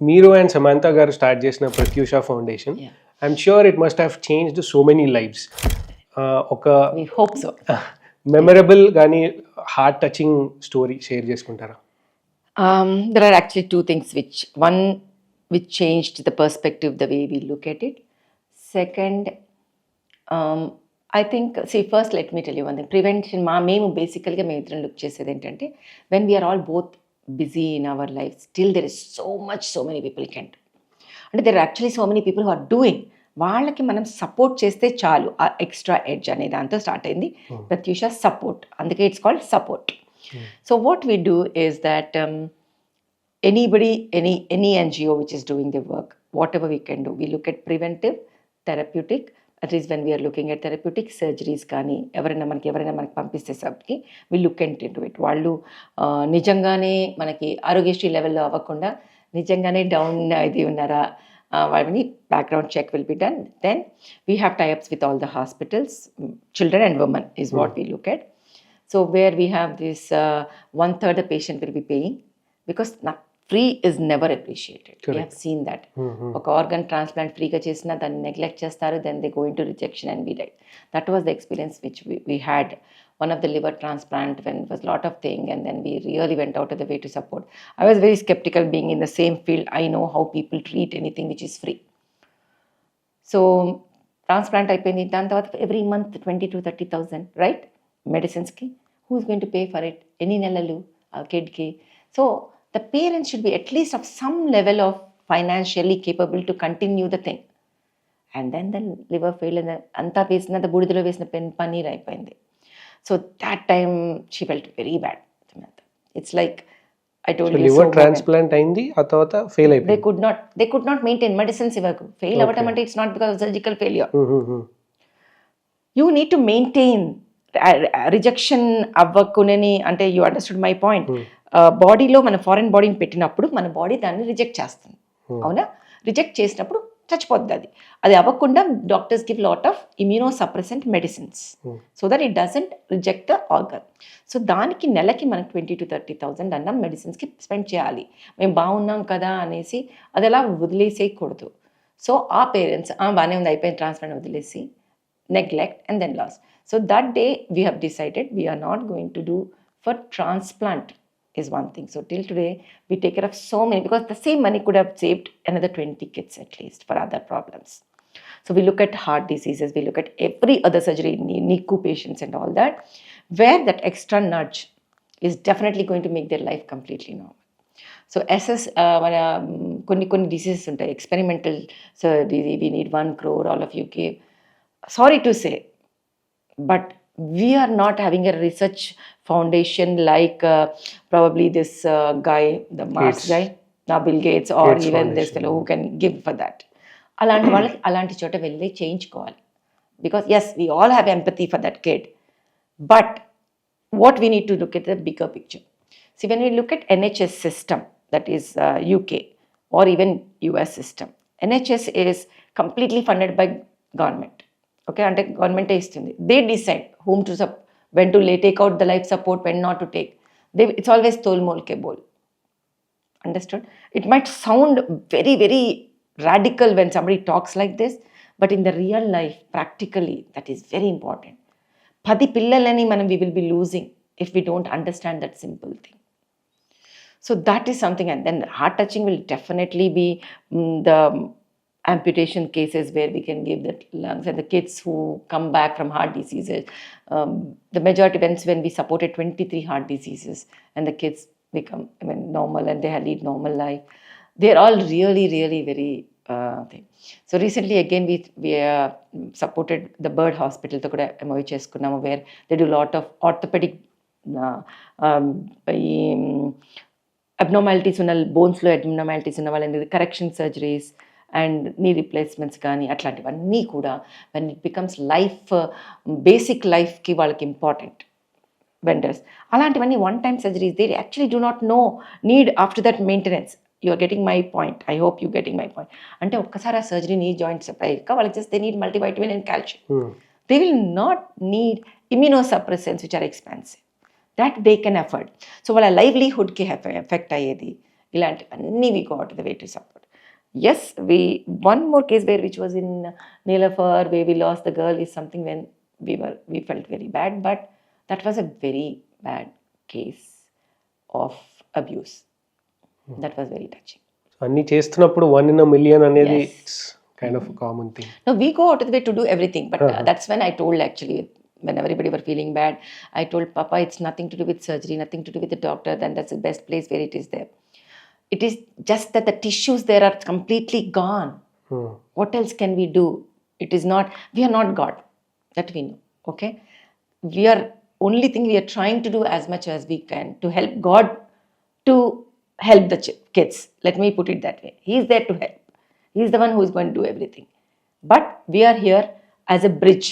Miro and Samantha garu start చేసిన Prathyusha Foundation. Yeah. I'm sure it must have changed so many lives. ఒక We hope so. Memorable కానీ heart touching story share చేసుకుంటారా? There are actually two things which changed the perspective, the way we look at it. Second, I think, see, first let me tell you one thing. Prevention, మేము బేసికల్గా మేము ఇద్దరం look చేసేది ఏంటంటే, when we are all both busy in our lives, still there is so many people can do. అంటే there are actually so many people who are doing. వాళ్ళకి మనం support చేస్తే చాలు, ఆ ఎక్స్ట్రా ఎడ్జ్ అనే దాంతో స్టార్ట్ అయింది ప్రత్యూష సపోర్ట్. అందుకే it's called support. So what we do is that anybody, any NGO which is doing the work, whatever we can do, we look at preventive, therapeutic. At least when we are looking at therapeutic surgeries కానీ ఎవరైనా మనకి పంపిస్తే సబ్కి we look into it. వాళ్ళు నిజంగానే మనకి ఆరోగ్యశ్రీ లెవెల్లో అవ్వకుండా నిజంగానే డౌన్ ఇది ఉన్నారా, వాళ్ళని background check will be done. Then we have tie-ups with all the hospitals, children and women is what we look at. So where we have this 1/3 the patient will be paying, because free is never appreciated. Correct. We have seen that. ఒక organ transplant ఫ్రీగా చేసినా దాన్ని neglect చేస్తారు, then they go into rejection and we die. That was the experience which we had. One of the liver transplant, when it was a lot of thing, and then we really went out of the way to support. I was very skeptical being in the same field. I know how people treat anything which is free. So transplant అయిపోయింది, దాని తర్వాత every month 20,000 to 30,000, right? Medicinesకి who is going to pay for it? ఎన్ని నెలలు ఆ కిడ్కి? So the parents should be at least of some level of financially capable to continue the thing. And then the liver failed and అంతా వేసినంత బూడిదలో వేసిన పన్నీర్ అయిపోయింది. So that time she felt very bad, Samantha. It's like I told you, liver transplant అయింది, ఆ తర్వాత fail అయిపోయింది. They could not maintain medicines ఇవ్వకు. Fail అవ్వటం అంటే it's not because of surgical failure. You need to maintain rejection అవ్వకునని, అంటే you understood my point. బాడీలో మన ఫారెన్ బాడీని పెట్టినప్పుడు మన బాడీ దాన్ని రిజెక్ట్ చేస్తుంది, అవునా? రిజెక్ట్ చేసినప్పుడు చచ్చిపోద్ది. అది అవ్వకుండా doctors give lot of immunosuppressant medicines so that it doesn't reject the organ. So దానికి నెలకి మనకు 20,000 to 30,000 అన్న మెడిసిన్స్కి స్పెండ్ చేయాలి. మేము బాగున్నాం కదా అనేసి అది అలా వదిలేసేయకూడదు. సో ఆ పేరెంట్స్ బాగానే ఉంది అయిపోయింది ట్రాన్స్ప్లాంట్ వదిలేసి neglect and then loss. So that day we have decided we are not going to do for transplant is one thing. So till today we take care of so many, because the same money could have saved another 20 kids at least for other problems. So we look at heart diseases, we look at every other surgery, NICU patients and all that, where that extra nudge is definitely going to make their life completely normal. So SS కొన్ని diseases ఉంటాయి experimental, so we need 1 crore, all of you give. Sorry to say, but we are not having a research foundation like probably this guy, the Mars guy, Bill Gates, or Gates even Foundation. This fellow who can give for that. అలాంటి వాళ్ళకి అలాంటి చోట వెళ్ళి చేయించుకోవాలి, because yes, we all have empathy for that kid, but what we need to look at the bigger picture. See, when we look at NHS system, that is UK or even US system, NHS is completely funded by government. Okay, అంటే గవర్నమెంటే ఇస్తుంది. They decide whom to when to take out the life support, when not to take. It's always tol mol ke bol. Understood? It might sound very, very radical when somebody talks like this, but in the real life, practically, that is very important. 10 పిల్లలని మనం we will be losing if we don't understand that simple thing. So that is something, and then heart touching will definitely be the amputation cases where we can give the lungs, and the kids who come back from heart diseases. The majority events when we supported 23 heart diseases and the kids become normal and they lead normal life. They're all really, really very thing. So recently again we supported the Bird Hospital to kuda MOU cheskunnamo, where they do a lot of orthopedic abnormalities ఉన్న బోన్స్లో abnormalities ఉన్న వాళ్ళని correction surgeries and knee replacements కానీ అట్లాంటివన్నీ కూడా when it becomes life, basic లైఫ్కి వాళ్ళకి important vendors. అలాంటివన్నీ one time surgeries, they actually do not no need after that maintenance. You are getting my point, I hope you getting my point. అంటే ఒక్కసారి ఆ surgery knee joints అయ్యాక వాళ్ళకి just they need multivitamin and calcium. They will not need immunosuppressants which are expensive, that they can afford. So వాళ్ళ లైవ్లీహుడ్కి effect అయ్యేది ఇలాంటివన్నీ we go out of the way to support. Yes, one more case where which was in Nilafar where we lost the girl is something when we felt very bad, but that was a very bad case of abuse. That was very touching. అన్ని చేస్తున్నప్పుడు 1 in a million అనేది Yes. It's kind of common thing. No, we go out of the way to do everything, but that's when I told actually, when everybody were feeling bad, I told Papa, it's nothing to do with surgery, nothing to do with the doctor, then that's the best place where it is there. It is just that the tissues there are completely gone. What else can we do? It is not, we are not God, that we know, okay? We are, only thing we are trying to do as much as we can to help God to help the kids. Let me put it that way. He is there to help. He is the one who is going to do everything. But we are here as a bridge.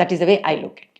That is the way I look at it.